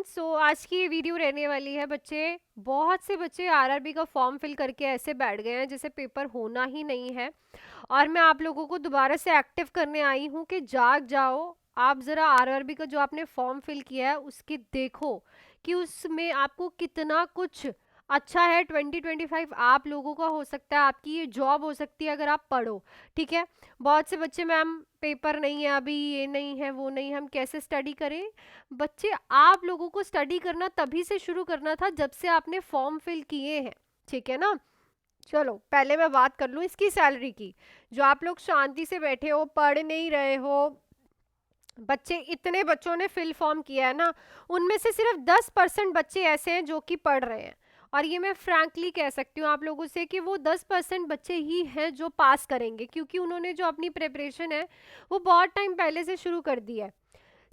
सो आज की ये वीडियो रहने वाली है बच्चे। बहुत से बच्चे आरआरबी का फॉर्म फिल करके ऐसे बैठ गए हैं जैसे पेपर होना ही नहीं है। और मैं आप लोगों को दोबारा से एक्टिव करने आई हूँ कि जाग जाओ। आप ज़रा आरआरबी का जो आपने फॉर्म फिल किया है उसके देखो कि उसमें आपको कितना कुछ अच्छा है। 2025 आप लोगों का हो सकता है, आपकी ये जॉब हो सकती है अगर आप पढ़ो। ठीक है। बहुत से बच्चे मैम पेपर नहीं है अभी, ये नहीं है, वो नहीं है, हम कैसे स्टडी करें। बच्चे आप लोगों को स्टडी करना तभी से शुरू करना था जब से आपने फॉर्म फिल किए हैं। ठीक है ना। चलो पहले मैं बात कर लूँ इसकी सैलरी की। जो आप लोग शांति से बैठे हो, पढ़ नहीं रहे हो, बच्चे इतने बच्चों ने फिल फॉर्म किया है ना, उनमें से सिर्फ 10% बच्चे ऐसे हैं जो कि पढ़ रहे हैं। और ये मैं फ्रैंकली कह सकती हूँ आप लोगों से कि वो 10% बच्चे ही हैं जो पास करेंगे, क्योंकि उन्होंने जो अपनी प्रिपरेशन है वो बहुत टाइम पहले से शुरू कर दी है।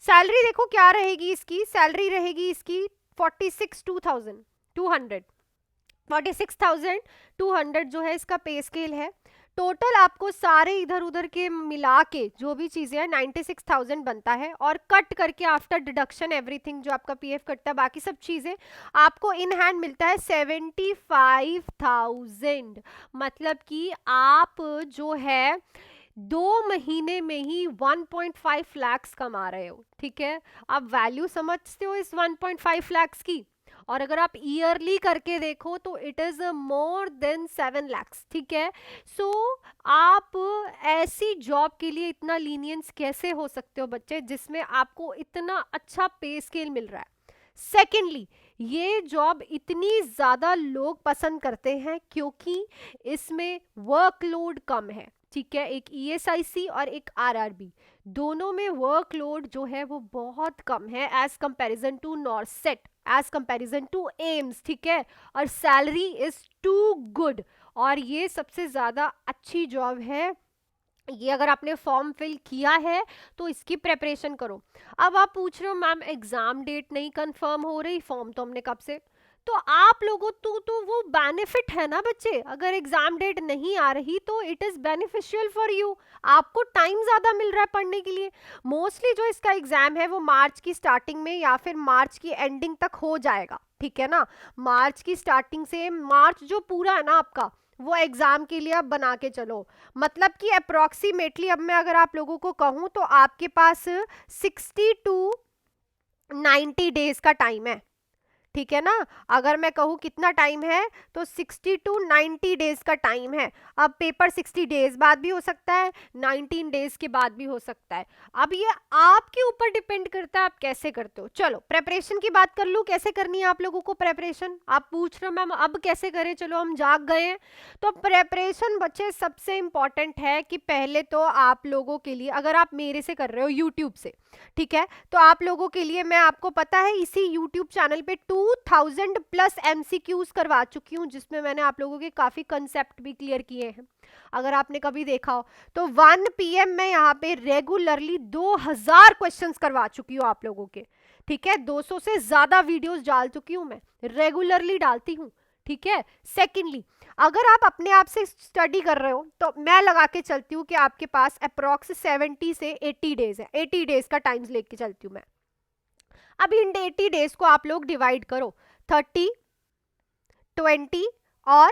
सैलरी देखो क्या रहेगी इसकी। सैलरी रहेगी इसकी 46,200 46,200 जो है इसका पे स्केल है। टोटल आपको सारे इधर उधर के मिला के जो भी चीजें हैं 96,000 बनता है, और कट करके आफ्टर डिडक्शन एवरीथिंग जो आपका पीएफ कटता है बाकी सब चीजें आपको इन हैंड मिलता है 75,000। मतलब कि आप जो है 2 महीने में ही 1.5 lakhs कमा रहे हो। ठीक है। आप वैल्यू समझते हो इस 1.5 lakhs की। और अगर आप ईयरली करके देखो तो it is more than 7 lakhs। ठीक है। सो आप ऐसी जॉब के लिए इतना लीनियंस कैसे हो सकते हो बच्चे जिसमें आपको इतना अच्छा पे स्केल मिल रहा है। सेकेंडली, ये जॉब इतनी ज्यादा लोग पसंद करते हैं क्योंकि इसमें वर्कलोड कम है। ठीक है। एक ईएसआईसी और एक आरआरबी, दोनों में वर्कलोड जो है वो बहुत कम है as comparison to NORCET, as comparison to AIIMS. ठीक है। और सैलरी इज टू गुड, और ये सबसे ज्यादा अच्छी जॉब है। ये अगर आपने फॉर्म फिल किया है तो इसकी प्रेपरेशन करो। अब आप पूछ रहे हो मैम एग्जाम डेट नहीं कंफर्म हो रही, फॉर्म तो हमने कब से। तो आप लोगों तो वो बेनिफिट है ना बच्चे, अगर एग्जाम डेट नहीं आ रही तो it is beneficial for you. आपको टाइम ज्यादा मिल रहा है पढ़ने के लिए। मोस्टली जो इसका एग्जाम है वो मार्च की स्टार्टिंग में या फिर मार्च की एंडिंग तक हो जाएगा। ठीक है ना। मार्च की स्टार्टिंग से मार्च जो पूरा है ना आपका, वो एग्जाम के लिए आप बना के चलो। मतलब कि अप्रोक्सीमेटली अब मैं अगर आप लोगों को कहूं तो आपके पास 60 to 90 डेज का टाइम है। ठीक है ना। अगर मैं कहूँ कितना टाइम है तो 60 to 90 डेज का टाइम है। अब पेपर 60 डेज बाद भी हो सकता है, 19 डेज के बाद भी हो सकता है। अब ये आपके ऊपर डिपेंड करता है आप कैसे करते हो। चलो प्रेपरेशन की बात कर लूँ, कैसे करनी है आप लोगों को प्रेपरेशन। आप पूछ रहे हो मैम अब कैसे करें, चलो हम जाग गए हैं। तो प्रेपरेशन बच्चे सबसे इंपॉर्टेंट है कि पहले तो आप लोगों के लिए, अगर आप मेरे से कर रहे हो यूट्यूब से, ठीक है, तो आप लोगों के लिए मैं आपको पता है इसी यूट्यूब चैनल पे 2000 प्लस एमसीक्यूज करवा चुकी हूँ, जिसमें मैंने आप लोगों के काफी कंसेप्ट भी क्लियर किए हैं। अगर आपने कभी देखा हो तो 1 PM में यहाँ पे रेगुलरली 2000 क्वेश्चंस करवा चुकी हूँ आप लोगों के। ठीक है। 200 से ज्यादा वीडियोस डाल चुकी हूँ, मैं रेगुलरली डालती हूँ। ठीक है। सेकेंडली, अगर आप अपने आप से स्टडी कर रहे हो तो मैं लगा के चलती हूँ कि आपके पास अप्रोक्स 70 से 80 डेज है। 80 डेज का टाइम लेके चलती हूँ मैं। अब इन 80 डेज को आप लोग डिवाइड करो 30, 20 और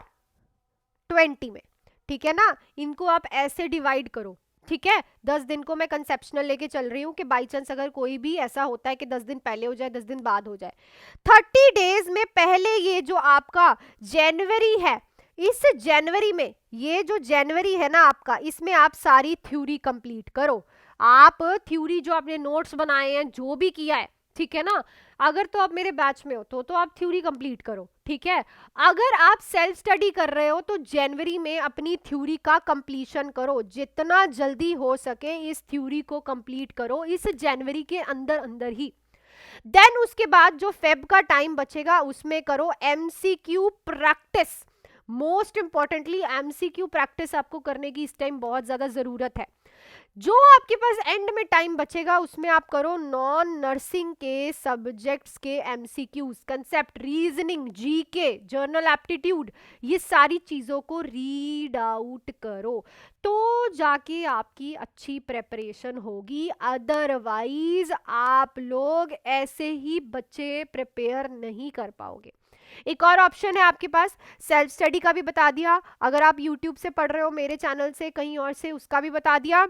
20 में। ठीक है ना। इनको आप ऐसे डिवाइड करो। ठीक है। 10 दिन को मैं कंसेप्शनल लेके चल रही हूँ कि बाई चांस अगर कोई भी ऐसा होता है कि 10 दिन पहले हो जाए, 10 दिन बाद हो जाए। 30 डेज में पहले ये जो आपका जनवरी है, इस जनवरी में, ये जो जनवरी है ना आपका, इसमें आप सारी थ्योरी कंप्लीट करो। आप थ्योरी जो आपने नोट्स बनाए हैं, जो भी किया है, ठीक है ना, अगर तो आप मेरे बैच में हो तो आप थ्योरी कंप्लीट करो। ठीक है। अगर आप सेल्फ स्टडी कर रहे हो तो जनवरी में अपनी थ्योरी का कंप्लीशन करो। जितना जल्दी हो सके इस थ्योरी को कंप्लीट करो इस जनवरी के अंदर अंदर ही। देन उसके बाद जो फेब का टाइम बचेगा उसमें करो MCQ practice. Most importantly MCQ practice आपको करने की इस टाइम बहुत ज्यादा जरूरत है। जो आपके पास एंड में टाइम बचेगा उसमें आप करो नॉन नर्सिंग के सब्जेक्ट्स के MCQs, concept, reasoning, GK, journal aptitude, ये सारी चीजों को रीड आउट करो तो जाके आपकी अच्छी प्रेपरेशन होगी। अदरवाइज आप लोग ऐसे ही बच्चे प्रिपेयर नहीं कर पाओगे। एक और ऑप्शन है आपके पास, सेल्फ स्टडी का भी बता दिया, अगर आप यूट्यूब से पढ़ रहे हो, मेरे चैनल से, कहीं और से, उसका भी बता दिया।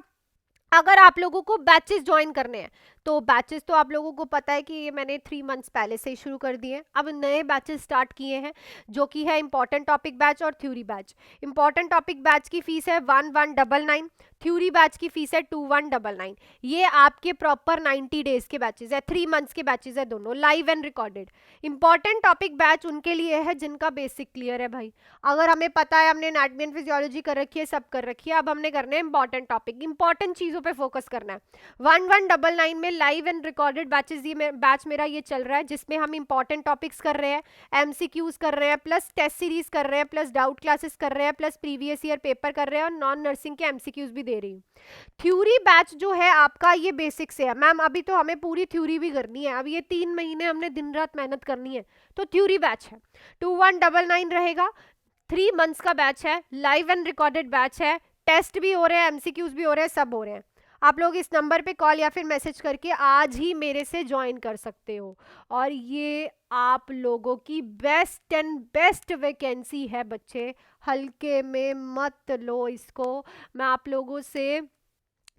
अगर आप लोगों को बैचेस ज्वाइन करने हैं तो बैचेस तो आप लोगों को पता है कि ये मैंने 3 मंथ्स पहले से ही शुरू कर दिए हैं। अब नए बैचेस स्टार्ट किए हैं जो कि है इंपॉर्टेंट टॉपिक बैच और theory batch. Important topic batch की फीस है 1199, थ्योरी बैच की फीस है 2199। ये आपके प्रॉपर 90 डेज के बैचेस है, 3 मंथ्स के बैचेस है, दोनों live and recorded. Important topic batch उनके लिए है जिनका बेसिक क्लियर है भाई। अगर हमें पता है, हमने एनाटॉमी एंड फिजियोलॉजी कर रखी है, सब कर रखी है, अब हमने करने हैं इंपॉर्टेंट टॉपिक, इंपॉर्टेंट चीजों पे फोकस करना है। 1199 में लाइव एंड रिकॉर्डेड बैचेस, ये बैच मेरा ये चल रहा है जिसमें हम इंपॉर्टेंट टॉपिक्स कर रहे हैं, एमसीक्यूज कर रहे हैं, प्लस टेस्ट सीरीज कर रहे हैं, प्लस डाउट क्लासेस कर रहे हैं, प्लस प्रीवियस ईयर पेपर कर रहे हैं और नॉन नर्सिंग के एमसीक्यूज भी दे रही हूँ। थ्योरी बैच जो है आपका ये बेसिक से है मैम, अभी तो हमें पूरी थ्योरी भी करनी है, अब ये 3 महीने हमने दिन रात मेहनत करनी है, तो थ्योरी बैच है 2199 रहेगा। 3 मंथ्स का बैच है, लाइव एंड रिकॉर्डेड बैच है, टेस्ट भी हो रहे हैं, एमसीक्यूज भी हो रहे हैं, सब हो रहे हैं। आप लोग इस नंबर पे कॉल या फिर मैसेज करके आज ही मेरे से ज्वाइन कर सकते हो। और ये आप लोगों की बेस्ट एंड बेस्ट वैकेंसी है बच्चे, हल्के में मत लो इसको। मैं आप लोगों से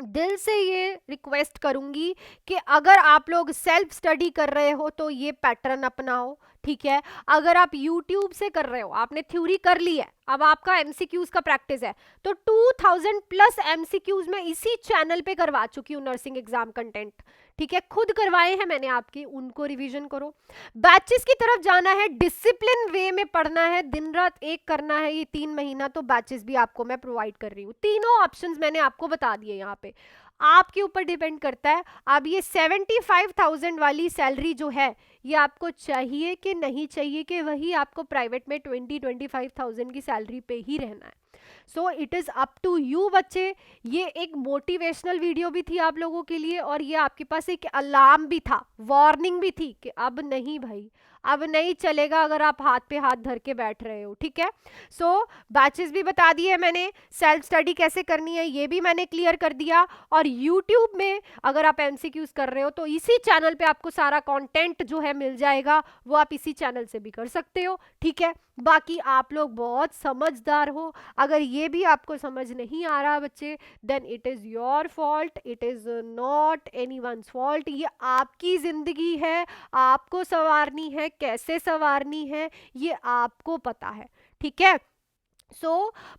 दिल से ये रिक्वेस्ट करूंगी कि अगर आप लोग सेल्फ स्टडी कर रहे हो तो ये पैटर्न अपनाओ, ठीक है। अगर आप YouTube से कर रहे हो, आपने थ्योरी कर ली है, अब आपका एमसीक्यूज का प्रैक्टिस है, तो 2000 प्लस एमसीक्यूज मैं इसी चैनल पे करवा चुकी हूँ, नर्सिंग एग्जाम कंटेंट, ठीक है, खुद करवाए हैं मैंने आपके, उनको रिवीजन करो। बैचेस की तरफ जाना है, डिसिप्लिन वे में पढ़ना है, दिन रात एक करना है, ये 3 महीना तो बैचेस भी आपको मैं प्रोवाइड कर रही हूँ। तीनों ऑप्शंस मैंने आपको बता दिए, यहाँ पे आपके ऊपर डिपेंड करता है। अब ये 75,000 वाली सैलरी जो है, ये आपको चाहिए कि नहीं चाहिए, कि वही आपको प्राइवेट में 20-25,000 की सैलरी पे ही रहना है। So it is up to you बच्चे। ये एक मोटिवेशनल वीडियो भी थी आप लोगों के लिए, और ये आपके पास एक अलार्म भी था, वार्निंग भी थी कि अब नहीं भाई, अब नहीं चलेगा अगर आप हाथ पे हाथ धर के बैठ रहे हो, ठीक है। सो बैचेस भी बता दिए मैंने, सेल्फ स्टडी कैसे करनी है ये भी मैंने क्लियर कर दिया, और यूट्यूब में अगर आप एमसीक्यूज कर रहे हो तो इसी चैनल पे आपको सारा कंटेंट जो है मिल जाएगा, वो आप इसी चैनल से भी कर सकते हो, ठीक है। बाकी आप लोग बहुत समझदार हो, अगर ये भी आपको समझ नहीं आ रहा बच्चे, then it is your fault, it is not anyone's fault. ये आपकी जिंदगी है, आपको संवारनी है, कैसे संवारनी है ये आपको पता है, ठीक है।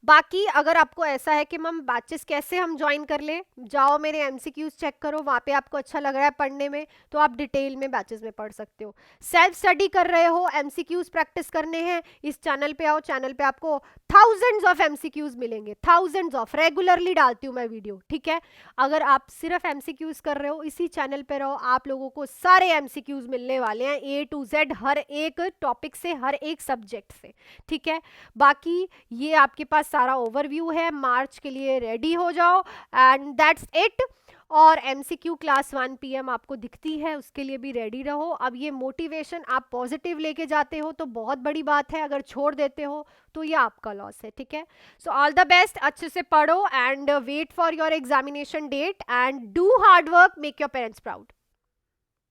बाकी अगर आपको ऐसा है कि मैम बैचेस कैसे हम ज्वाइन कर ले, जाओ मेरे एमसीक्यूज चेक करो, वहाँ पे आपको अच्छा लग रहा है पढ़ने में तो आप डिटेल में बैचेस में पढ़ सकते हो। सेल्फ स्टडी कर रहे हो, एमसीक्यूज प्रैक्टिस करने हैं, इस चैनल पे आओ, चैनल पे आपको थाउजेंड्स ऑफ एमसीक्यूज मिलेंगे, थाउजेंड्स ऑफ, रेगुलरली डालती हूँ मैं वीडियो, ठीक है। अगर आप सिर्फ एमसीक्यूज कर रहे हो, इसी चैनल पे रहो, आप लोगों को सारे एमसीक्यूज मिलने वाले हैं A to Z, हर एक टॉपिक से, हर एक सब्जेक्ट से, ठीक है। बाकी ये आपके पास सारा ओवरव्यू है, मार्च के लिए रेडी हो जाओ, एंड दैट्स इट। और MCQ क्लास 1 PM आपको दिखती है, उसके लिए भी रेडी रहो। अब ये मोटिवेशन आप पॉजिटिव लेके जाते हो तो बहुत बड़ी बात है, अगर छोड़ देते हो तो ये आपका लॉस है, ठीक है। सो ऑल द बेस्ट, अच्छे से पढ़ो and wait for your examination date and do hard work, make your parents proud.